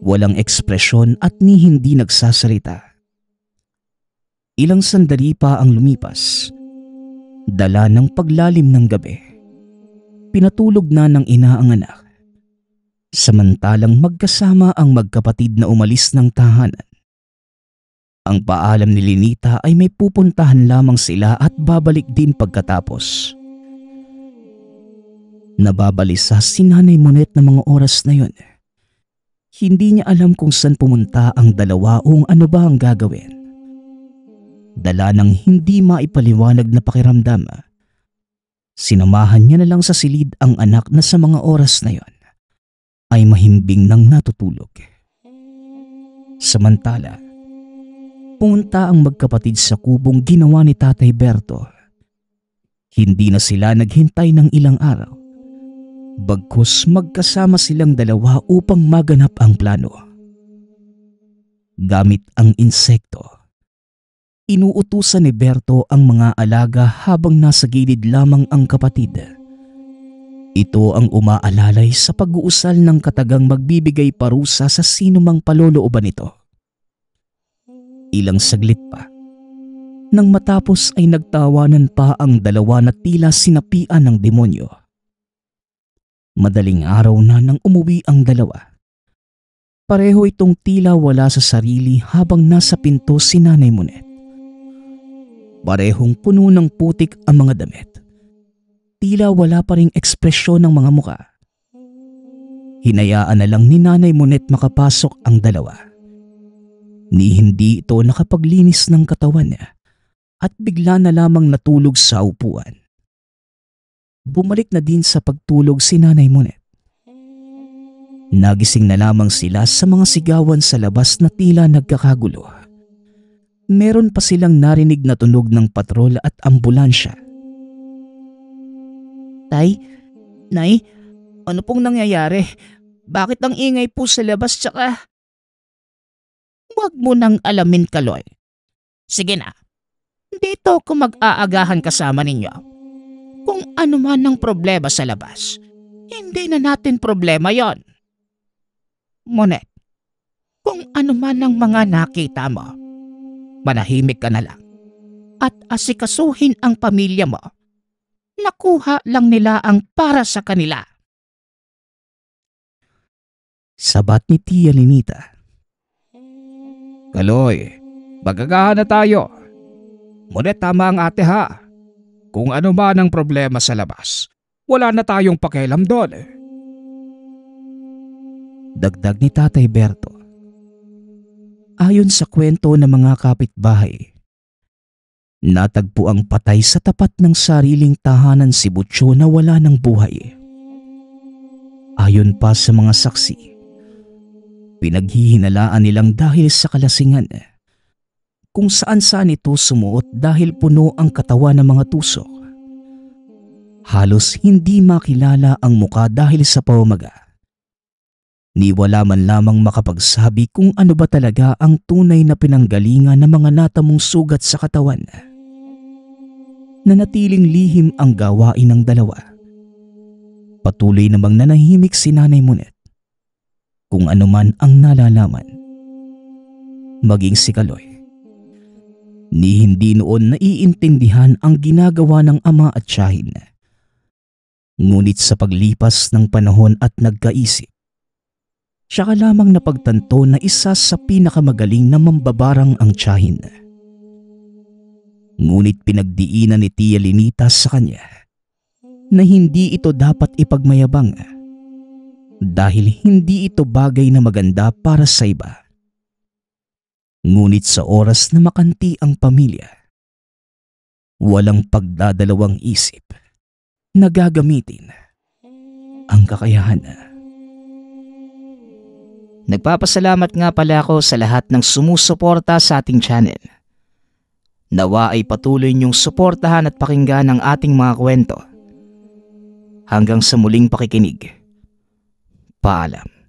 Walang ekspresyon at ni hindi nagsasalita. Ilang sandali pa ang lumipas. Dala ng paglalim ng gabi. Pinatulog na ng ina ang anak. Samantalang magkasama ang magkapatid na umalis ng tahanan. Ang paalam ni Lenita ay may pupuntahan lamang sila at babalik din pagkatapos. Nababalisa si Nanay Monet ng mga oras na yun. Hindi niya alam kung saan pumunta ang dalawa o ano ba ang gagawin. Dala ng hindi maipaliwanag na pakiramdam, sinamahan niya na lang sa silid ang anak na sa mga oras na yon ay mahimbing nang natutulog. Samantala, pumunta ang magkapatid sa kubong ginawa ni Tatay Berto. Hindi na sila naghintay ng ilang araw. Bagkus magkasama silang dalawa upang maganap ang plano. Gamit ang insekto, inuutusan ni Berto ang mga alaga habang nasa gilid lamang ang kapatid. Ito ang umaalalay sa pag-uusal ng katagang magbibigay parusa sa sinumang palolooban nito. Ilang saglit pa, nang matapos ay nagtawanan pa ang dalawa na tila sinapian ng demonyo. Madaling araw na nang umuwi ang dalawa. Pareho itong tila wala sa sarili habang nasa pinto si Nanay Monet. Parehong puno ng putik ang mga damit. Tila wala pa ring ekspresyon ng mga muka. Hinayaan na lang ni Nanay Monet makapasok ang dalawa. Ni hindi ito nakapaglinis ng katawan niya at bigla na lamang natulog sa upuan. Bumalik na din sa pagtulog si Nanay Monet. Nagising na lamang sila sa mga sigawan sa labas na tila nagkakagulo. Meron pa silang narinig na tunog ng patrol at ambulansya. Tay, Nay, ano pong nangyayari? Bakit ang ingay po sa labas tsaka... Huwag mo nang alamin, Kaloy. Sige na, dito ako mag-aagahan kasama ninyo. Kung ano man ang problema sa labas, hindi na natin problema yon. Monet, kung ano man ang mga nakita mo, manahimik ka na lang at asikasuhin ang pamilya mo. Nakuha lang nila ang para sa kanila. Sabat ni Tia Lenita. Kaloy, magagahan na tayo. Ngunit tama ang ate ha. Kung ano man ang problema sa labas, wala na tayong pakialam doon. Dagdag ni Tatay Berto. Ayon sa kwento ng mga kapitbahay, natagpo ang patay sa tapat ng sariling tahanan si Butyo na wala ng buhay. Ayon pa sa mga saksi, pinaghihinalaan nilang dahil sa kalasingan, kung saan-saan ito sumuot dahil puno ang katawan ng mga tusok. Halos hindi makilala ang muka dahil sa pamamaga. Ni wala man lamang makapagsabi kung ano ba talaga ang tunay na pinanggalingan ng mga natamong sugat sa katawan. Nanatiling lihim ang gawain ng dalawa. Patuloy namang nanahimik si Nanay Monet kung ano man ang nalalaman. Maging si Kaloy, ni hindi noon naiintindihan ang ginagawa ng ama at tiyahin. Ngunit sa paglipas ng panahon at nagkaisip, tsaka lamang napagtanto na isa sa pinakamagaling na mambabarang ang tiyahin. Ngunit pinagdiinan ni Tia Lenita sa kanya na hindi ito dapat ipagmayabang dahil hindi ito bagay na maganda para sa iba. Ngunit sa oras na makanti ang pamilya, walang pagdadalawang isip na gagamitin ang kakayahan. Nagpapasalamat nga pala ako sa lahat ng sumusuporta sa ating channel. Nawa ay patuloy niyong suportahan at pakinggan ang ating mga kwento. Hanggang sa muling pakikinig. Paalam.